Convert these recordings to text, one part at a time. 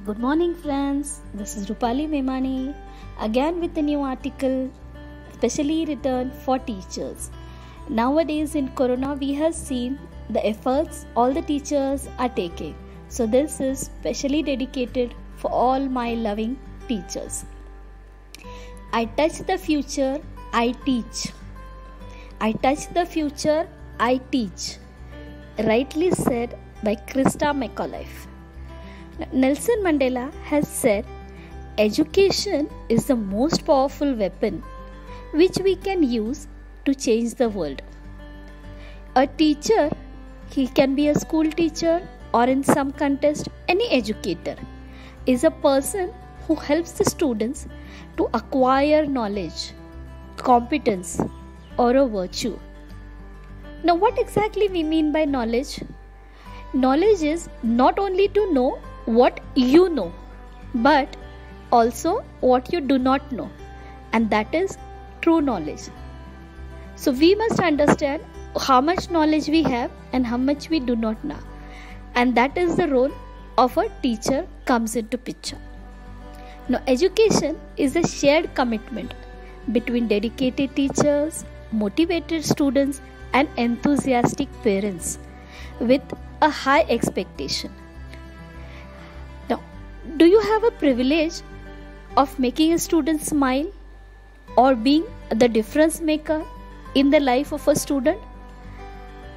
Good morning, friends. This is Rupali Memani again with a new article, specially written for teachers. Nowadays, in Corona, we have seen the efforts all the teachers are taking. So, this is specially dedicated for all my loving teachers. I touch the future, I teach. I touch the future, I teach. Rightly said by Krista McAuliffe. Nelson Mandela has said, education is the most powerful weapon which we can use to change the world. A teacher, he can be a school teacher or in some contest, any educator, is a person who helps the students to acquire knowledge, competence, or a virtue. Now, what exactly we mean by knowledge? Knowledge is not only to know what you know, but also what you do not know, and that is true knowledge. So we must understand how much knowledge we have and how much we do not know, and that is the role of a teacher comes into picture. Now, education is a shared commitment between dedicated teachers, motivated students, and enthusiastic parents with a high expectation. Now, do you have a privilege of making a student smile or being the difference maker in the life of a student?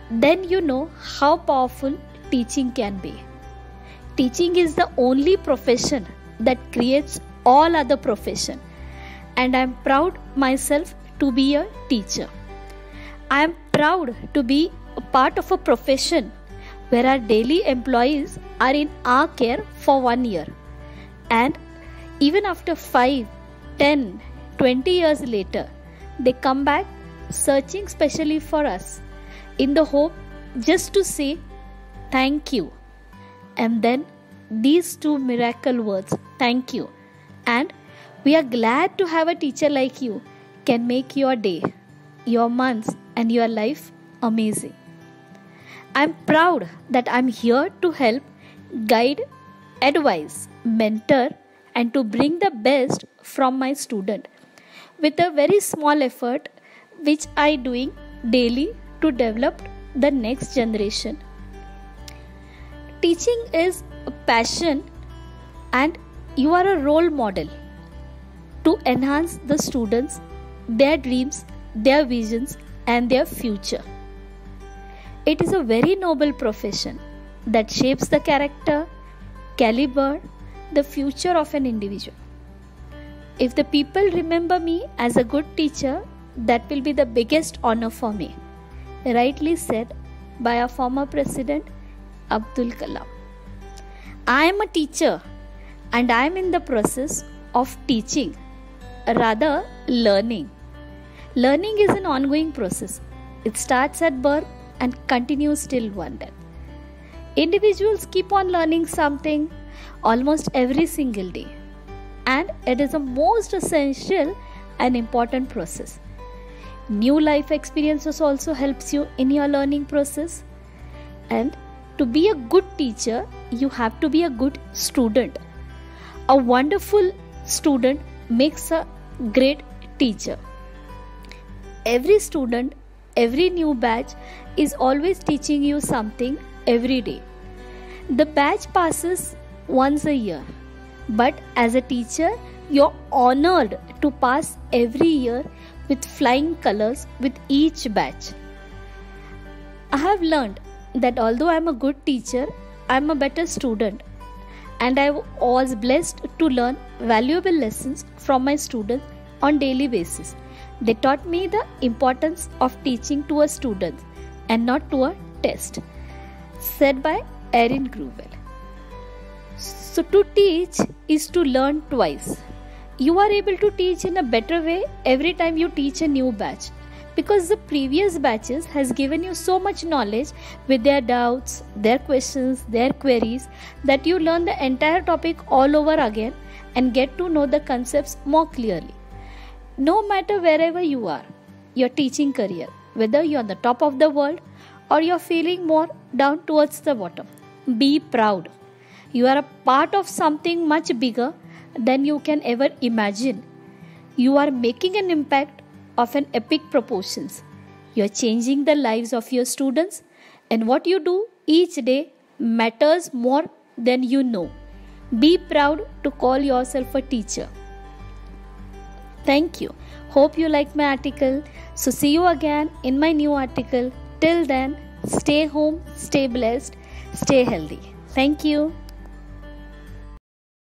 Then you know how powerful teaching can be. Teaching is the only profession that creates all other profession, and I am proud myself to be a teacher. I am proud to be a part of a profession where our daily employees are in our care for 1 year, and even after 5, 10, 20 years later, they come back searching specially for us in the hope just to say thank you. And then these two miracle words, thank you, and we are glad to have a teacher like you, can make your day, your months, and your life amazing. I'm proud that I'm here to help, guide, advise, mentor, and to bring the best from my student with a very small effort which I doing daily to develop the next generation. Teaching is a passion, and you are a role model to enhance the students, their dreams, their visions, and their future. It is a very noble profession that shapes the character, caliber, the future of an individual. If the people remember me as a good teacher, that will be the biggest honor for me. Rightly said by our former president, Abdul Kalam. I am a teacher, and I am in the process of teaching, rather learning. Learning is an ongoing process. It starts at birth and continues till one death. Individuals keep on learning something almost every single day, and it is a most essential and important process. New life experiences also helps you in your learning process, and to be a good teacher, you have to be a good student. A wonderful student makes a great teacher. Every student, every new batch is always teaching you something every day. The batch passes once a year, but as a teacher, you're honored to pass every year with flying colors with each batch. I have learned that although I'm a good teacher, I'm a better student, and I was blessed to learn valuable lessons from my students on daily basis. They taught me the importance of teaching to a student and not to a test. Said by Erin Gruwell. So to teach is to learn twice. You are able to teach in a better way every time you teach a new batch, because the previous batches has given you so much knowledge with their doubts, their questions, their queries, that you learn the entire topic all over again and get to know the concepts more clearly. No matter wherever you are, your teaching career, whether you're on the top of the world or you're feeling more down towards the bottom, be proud. You are a part of something much bigger than you can ever imagine. You are making an impact of an epic proportions. You are changing the lives of your students, and what you do each day matters more than you know. Be proud to call yourself a teacher. Thank you. Hope you like my article. So see you again in my new article. Till then, stay home, stay blessed, stay healthy. Thank you.